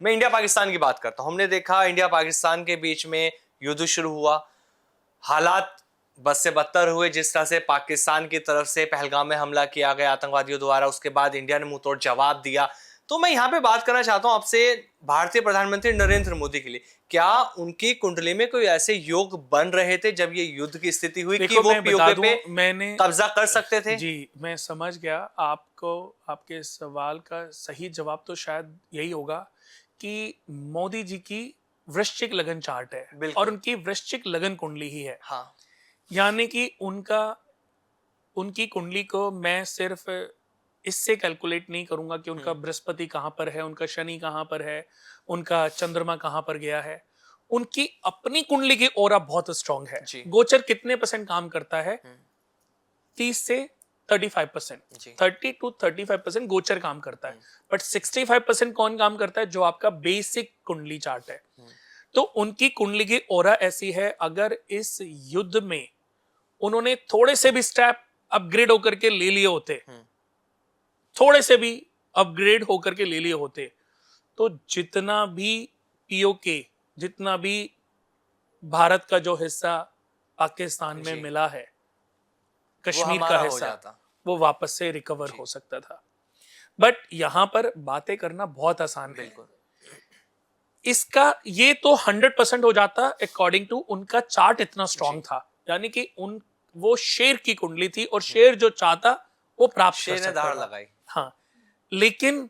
मैं इंडिया पाकिस्तान की बात करता हूं। हमने देखा इंडिया पाकिस्तान के बीच में युद्ध शुरू हुआ, हालात बद से बदतर हुए। जिस तरह से पाकिस्तान की तरफ से पहलगाम में हमला किया गया आतंकवादियों द्वारा, उसके बाद इंडिया ने मुंह तोड़ जवाब दिया। तो मैं यहाँ पे बात करना चाहता हूँ आपसे भारतीय प्रधानमंत्री नरेंद्र मोदी के लिए, क्या उनकी कुंडली में कोई ऐसे योग बन रहे थे जब ये युद्ध की स्थिति हुई कि वो पीओके पे कब्जा कर सकते थे? जी, मैं समझ गया आपको। आपके सवाल का सही जवाब तो शायद यही होगा कि मोदी जी की वृश्चिक लगन चार्ट है और उनकी वृश्चिक लगन कुंडली ही है। हाँ, यानी कि उनकी कुंडली को मैं सिर्फ इससे कैलकुलेट नहीं करूंगा कि उनका बृहस्पति कहां पर है, उनका शनि कहां पर है, उनका चंद्रमा कहां पर गया है। उनकी अपनी कुंडली की ऑरा बहुत स्ट्रांग है। गोचर कितने परसेंट काम करता है? 30 से 35%, 30 to 35% गोचर काम करता है, बट 65% कौन काम करता है? जो आपका बेसिक कुंडली चार्ट है। तो उनकी कुंडली की ऑरा ऐसी है, अगर इस युद्ध में उन्होंने थोड़े से भी स्टेप अपग्रेड होकर के ले लिए होते, थोड़े से भी अपग्रेड होकर के ले लिए होते, तो जितना भी पीओके, जितना भी भारत का जो हिस्सा पाकिस्तान में मिला है, कश्मीर का हिस्सा, वो वापस से रिकवर हो सकता था। बट यहां पर बातें करना बहुत आसान है। इसका ये तो 100% हो जाता अकॉर्डिंग टू उनका चार्ट इतना स्ट्रांग था। यानी कि वो शेर की कुंडली थी और शेर जो चाहता वो प्राप्त कर सकता था। लगाई। हाँ, लेकिन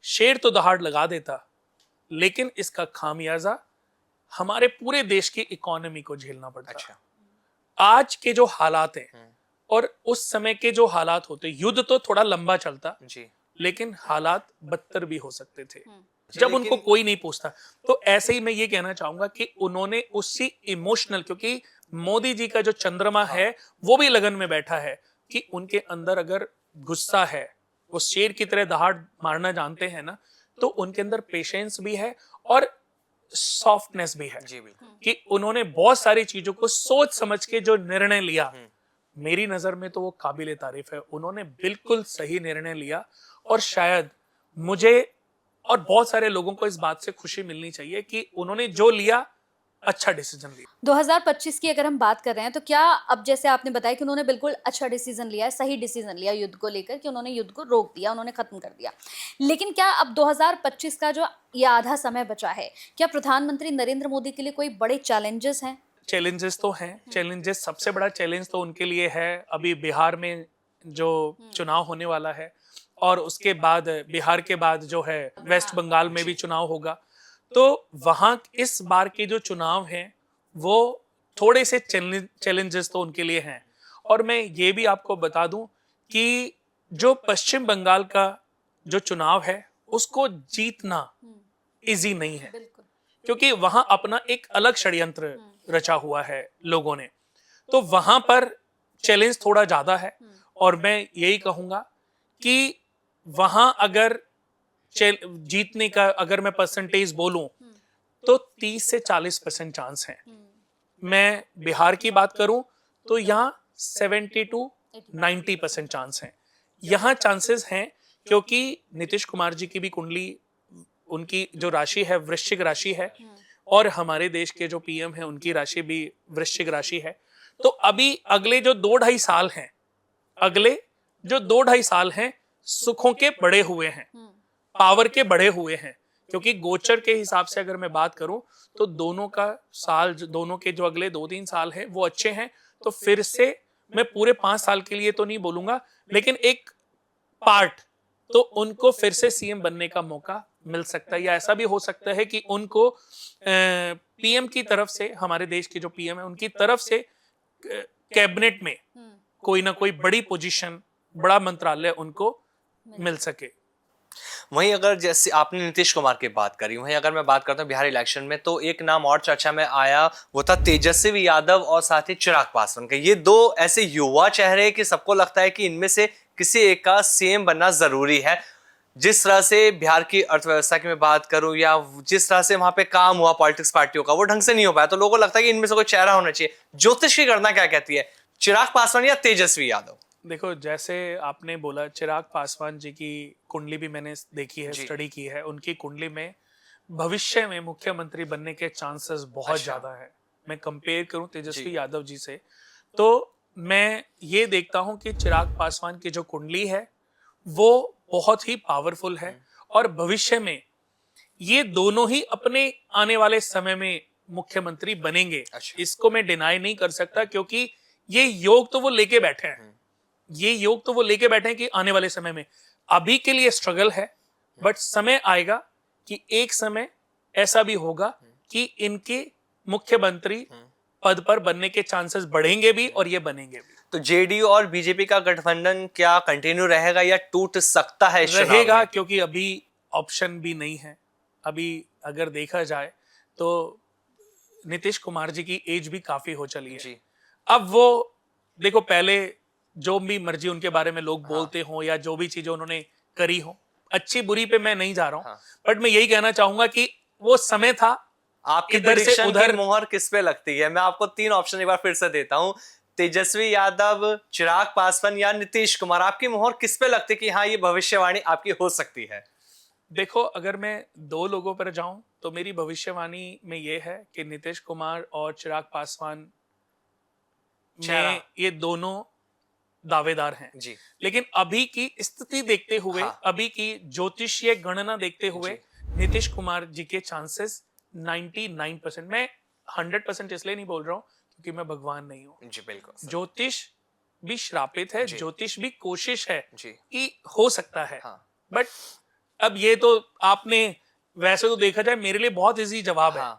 शेर तो दहाड़ लगा देता, लेकिन इसका खामियाजा हमारे पूरे देश की इकोनॉमी को झेलना पड़ता। अच्छा। आज के जो हालात हैं और उस समय के जो हालात होते, युद्ध तो थोड़ा लंबा चलता जी, लेकिन हालात बदतर भी हो सकते थे जब उनको कोई नहीं पूछता। तो ऐसे ही मैं ये कहना चाहूंगा कि उन्होंने उसी इमोशनल, क्योंकि मोदी जी का जो चंद्रमा है वो भी लगन में बैठा है कि उनके अंदर अगर गुस्सा है, वो शेर की तरह दहाड़ मारना जानते हैं ना, तो उनके अंदर पेशेंस भी है और सॉफ्टनेस भी है जी, कि उन्होंने बहुत सारी चीजों को सोच समझ के जो निर्णय लिया, मेरी नजर में तो वो काबिले तारीफ है। उन्होंने बिल्कुल सही निर्णय लिया और शायद मुझे और बहुत सारे लोगों को इस बात से खुशी मिलनी चाहिए कि उन्होंने जो लिया अच्छा डिसीजन लिया। 2025 की अगर हम बात कर रहे हैं तो क्या, अब जैसे आपने बताया कि उन्होंने बिल्कुल अच्छा डिसीजन लिया है, सही डिसीजन लिया युद्ध को लेकर, कि उन्होंने युद्ध को रोक दिया, उन्होंने खत्म कर दिया, लेकिन क्या अब 2025 का जो ये आधा समय बचा है, क्या प्रधानमंत्री नरेंद्र मोदी के लिए कोई बड़े चैलेंजेस हैं? चैलेंजेस तो हैं। चैलेंजेस, सबसे बड़ा चैलेंज तो उनके लिए है अभी बिहार में जो चुनाव होने वाला है, और उसके बाद बिहार के बाद जो है वेस्ट बंगाल में भी चुनाव होगा। तो वहां इस बार के जो चुनाव हैं वो थोड़े से चैलेंजेस तो उनके लिए हैं। और मैं ये भी आपको बता दूं कि जो पश्चिम बंगाल का जो चुनाव है उसको जीतना इजी नहीं है, क्योंकि वहां अपना एक अलग षड्यंत्र रचा हुआ है लोगों ने। तो वहां पर चैलेंज थोड़ा ज्यादा है, और मैं यही कहूंगा कि वहां अगर जीतने का अगर मैं परसेंटेज बोलूं तो 30 से 40% चांस है। मैं बिहार की बात करूं तो यहाँ 70 to 90% चांस है। यहाँ चांसेस हैं क्योंकि नीतीश कुमार जी की भी कुंडली, उनकी जो राशि है वृश्चिक राशि है, और हमारे देश के जो पीएम है उनकी राशि भी वृश्चिक राशि है। तो अभी अगले जो 2-2.5 साल हैं, अगले जो 2-2.5 साल हैं सुखों के बड़े हुए हैं, पावर के बड़े हुए हैं। क्योंकि गोचर के हिसाब से अगर मैं बात करूं तो दोनों का साल, दोनों के जो अगले 2-3 साल हैं वो अच्छे हैं। तो फिर से मैं पूरे 5 साल के लिए तो नहीं बोलूंगा, लेकिन एक पार्ट तो उनको फिर से सीएम बनने का मौका मिल सकता है, या ऐसा भी हो सकता है कि उनको पीएम की तरफ से, हमारे देश के जो पीएम है उनकी तरफ से कैबिनेट में कोई ना कोई बड़ी पोजीशन, बड़ा मंत्रालय उनको मिल सके। वहीं अगर जैसे आपने नीतीश कुमार की बात करी, वहीं अगर मैं बात करता हूँ बिहार इलेक्शन में, तो एक नाम और चर्चा में आया, वो था तेजस्वी यादव और साथ ही चिराग पासवान के। ये दो ऐसे युवा चेहरे कि सबको लगता है कि इनमें से किसी एक का सीएम बनना जरूरी है। जिस तरह से बिहार की अर्थव्यवस्था की मैं बात करूं, या जिस तरह से वहां पे काम हुआ पॉलिटिक्स पार्टियों का, वो ढंग से नहीं हो पाया, तो लोगों को लगता है कि इनमें से कोई चेहरा होना चाहिए। ज्योतिष की गणना क्या कहती है, चिराग पासवान या तेजस्वी यादव? देखो, जैसे आपने बोला, चिराग पासवान जी की कुंडली भी मैंने देखी है, जी। स्टडी की है। उनकी कुंडली में भविष्य में मुख्यमंत्री बनने के चांसेस बहुत अच्छा। ज्यादा है। मैं कंपेयर करूं जी। तेजस्वी यादव जी से, तो मैं ये देखता हूं कि चिराग पासवान की जो कुंडली है वो बहुत ही पावरफुल है, और भविष्य में ये दोनों ही अपने आने वाले समय में मुख्यमंत्री बनेंगे। अच्छा। इसको मैं डिनाई नहीं कर सकता, क्योंकि ये योग तो वो लेके बैठे हैं। ये योग तो वो लेके बैठे हैं कि आने वाले समय में, अभी के लिए स्ट्रगल है, बट समय आएगा कि एक समय ऐसा भी होगा कि इनके मुख्यमंत्री पद पर बनने के चांसेस बढ़ेंगे भी, और ये बनेंगे भी। तो जेडीयू और बीजेपी का गठबंधन क्या कंटिन्यू रहेगा या टूट सकता है इस चुनाव रहेगा, में? क्योंकि अभी ऑप्शन भी नहीं है। अभी अगर देखा जाए तो नीतीश कुमार जी की एज भी काफी हो चली है। जी। अब वो देखो, पहले जो भी मर्जी उनके बारे में लोग हाँ। बोलते हो, या जो भी चीजें उन्होंने करी हो, अच्छी बुरी पे मैं नहीं जा रहा हूं, हाँ। बट मैं यही कहना चाहूंगा कि वो समय था। आपकी इधर से प्रेडिक्शन की उधर मोहर किस पे लगती है? मैं आपको 3 ऑप्शन एक बार फिर से देता हूं। तेजस्वी यादव, चिराग पासवान या नीतीश कुमार, आपकी मोहर किस पे लगती है कि हाँ, ये भविष्यवाणी आपकी हो सकती है? देखो, अगर मैं 2 लोगों पर जाऊं तो मेरी भविष्यवाणी में ये है कि नीतीश कुमार और चिराग पासवान चेहरा। में ये दोनों दावेदार हैं। जी। लेकिन अभी की स्थिति देखते हुए, हाँ। अभी की ज्योतिषीय गणना देखते हुए, जी। नीतीश कुमार जी के चांसेस 99%। मैं 100% इसलिए नहीं बोल रहा हूं क्योंकि मैं भगवान नहीं हूं। जी, बिल्कुल सर। ज्योतिष भी श्रापित है, जी। ज्योतिष भी कोशिश है जी। कि हो सकता है। हाँ। बट अब ये तो आपने, वैसे तो देखा जाए मेरे लिए बहुत इजी जवाब है हाँ।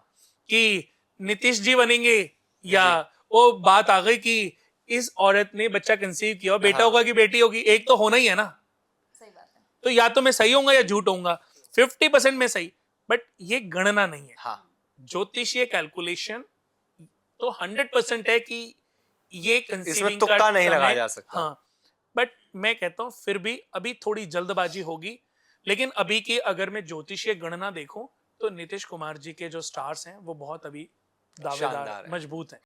कि नीतीश जी बनेंगे, या जी। वो बात आ गई कि इस औरत ने बच्चा कंसीव किया, बेटा हाँ। होगा कि बेटी होगी, एक तो होना ही है ना। सही बात है। तो या तो मैं सही होऊंगा या झूठ होऊंगा, 50% में सही, बट ये गणना नहीं है। हाँ। ज्योतिषीय कैलकुलेशन तो 100% है कि ये इसमें कंसीविंग का तुक्का नहीं लगाया समय, जा सकता। हाँ। बट मैं कहता हूं फिर भी अभी थोड़ी जल्दबाजी होगी। लेकिन अभी की अगर मैं ज्योतिषीय गणना देखूं तो नीतीश कुमार जी के जो स्टार्स हैं वो बहुत अभी दावेदार, शानदार है। मजबूत हैं।